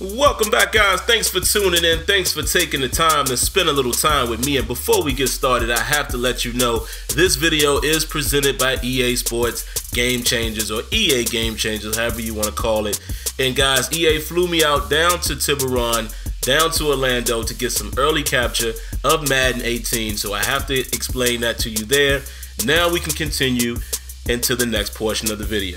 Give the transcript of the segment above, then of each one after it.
Welcome back, guys. Thanks for tuning in. Thanks for taking the time to spend a little time with me. And before we get started, I have to let you know this video is presented by EA Sports Game Changers, or EA Game Changers, however you want to call it. And guys, EA flew me out down to Tiburon, down to Orlando to get some early capture of Madden 18. So I have to explain that to you there. Now we can continue into the next portion of the video.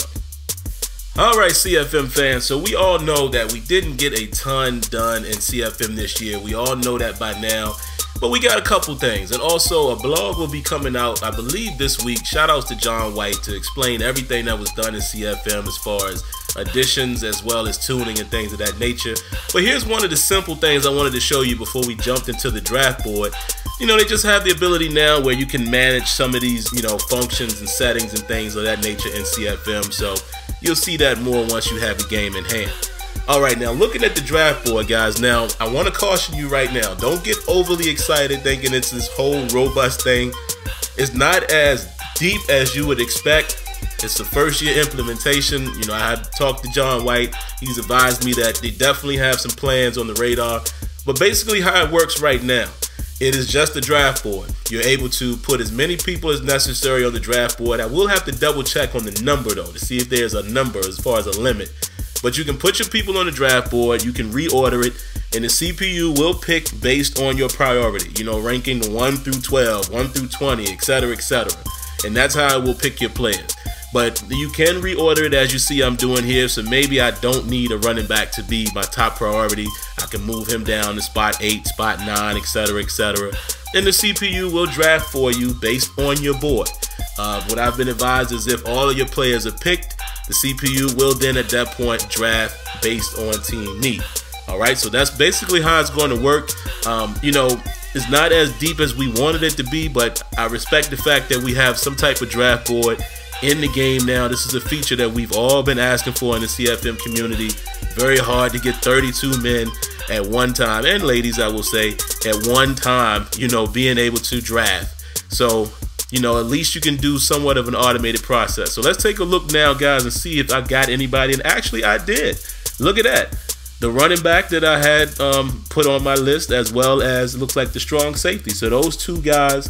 Alright, CFM fans, so we all know that we didn't get a ton done in CFM this year. We all know that by now, but we got a couple things. And also a blog will be coming out, I believe, this week. Shout outs to John White to explain everything that was done in CFM as far as additions as well as tuning and things of that nature. But here's one of the simple things I wanted to show you before we jumped into the draft board. You know, they just have the ability now where you can manage some of these, you know, functions and settings and things of that nature in CFM. So you'll see that more once you have the game in hand. Alright, now looking at the draft board, guys, now I want to caution you right now. Don't get overly excited thinking it's this whole robust thing. It's not as deep as you would expect. It's the first year implementation. You know, I had talked to John White. He's advised me that they definitely have some plans on the radar. But basically how it works right now, it is just a draft board. You're able to put as many people as necessary on the draft board. I will have to double check on the number though to see if there's a number as far as a limit. But you can put your people on the draft board, you can reorder it, and the CPU will pick based on your priority. You know, ranking 1 through 12, 1 through 20, etc., etc. And that's how it will pick your players. But you can reorder it as you see I'm doing here, so maybe I don't need a running back to be my top priority. I can move him down to spot 8, spot 9, etc., etc. And the CPU will draft for you based on your board. What I've been advised is if all of your players are picked, the CPU will then at that point draft based on team need. Alright, so that's basically how it's going to work. You know, it's not as deep as we wanted it to be, but I respect the fact that we have some type of draft board in the game now. This is a feature that we've all been asking for in the CFM community. Very hard to get 32 men at one time, and ladies, I will say, at one time, you know, being able to draft. So, you know, at least you can do somewhat of an automated process. So let's take a look now, guys, and see if I got anybody. And actually, I did. Look at that. The running back that I had put on my list, as well as, it looks like the strong safety. So those two guys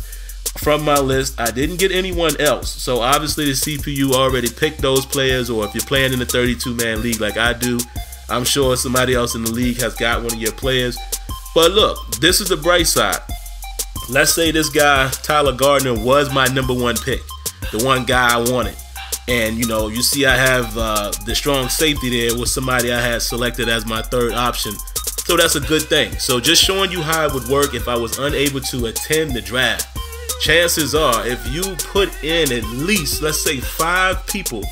from my list. I didn't get anyone else. So obviously the CPU already picked those players, or if you're playing in a 32-man league like I do, I'm sure somebody else in the league has got one of your players. But look, this is the bright side. Let's say this guy, Tyler Gardner, was my #1 pick, the one guy I wanted. And, you know, you see I have the strong safety there with somebody I had selected as my third option. So that's a good thing. So just showing you how it would work if I was unable to attend the draft. Chances are, if you put in at least, let's say 5 people,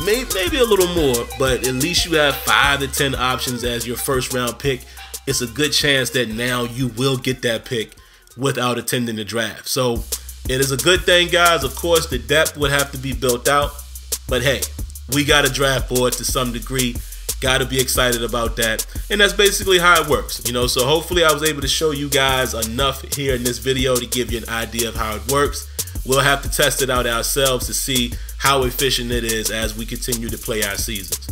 maybe a little more, but at least you have 5 to 10 options as your first round pick, it's a good chance that now you will get that pick without attending the draft. So it is a good thing, guys. Of course, the depth would have to be built out, but hey, we got a draft board to some degree. Got to be excited about that. And that's basically how it works, you know. So hopefully I was able to show you guys enough here in this video to give you an idea of how it works. We'll have to test it out ourselves to see how efficient it is as we continue to play our seasons.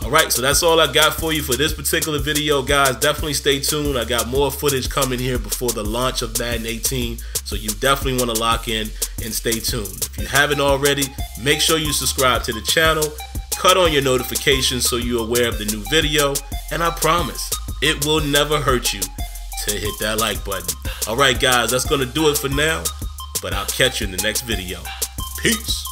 Alright, so that's all I got for you for this particular video, guys. Definitely stay tuned. I got more footage coming here before the launch of Madden 18, so you definitely want to lock in and stay tuned. If you haven't already, make sure you subscribe to the channel. Cut on your notifications so you're aware of the new video, and I promise it will never hurt you to hit that like button. Alright, guys, that's going to do it for now, but I'll catch you in the next video. Peace.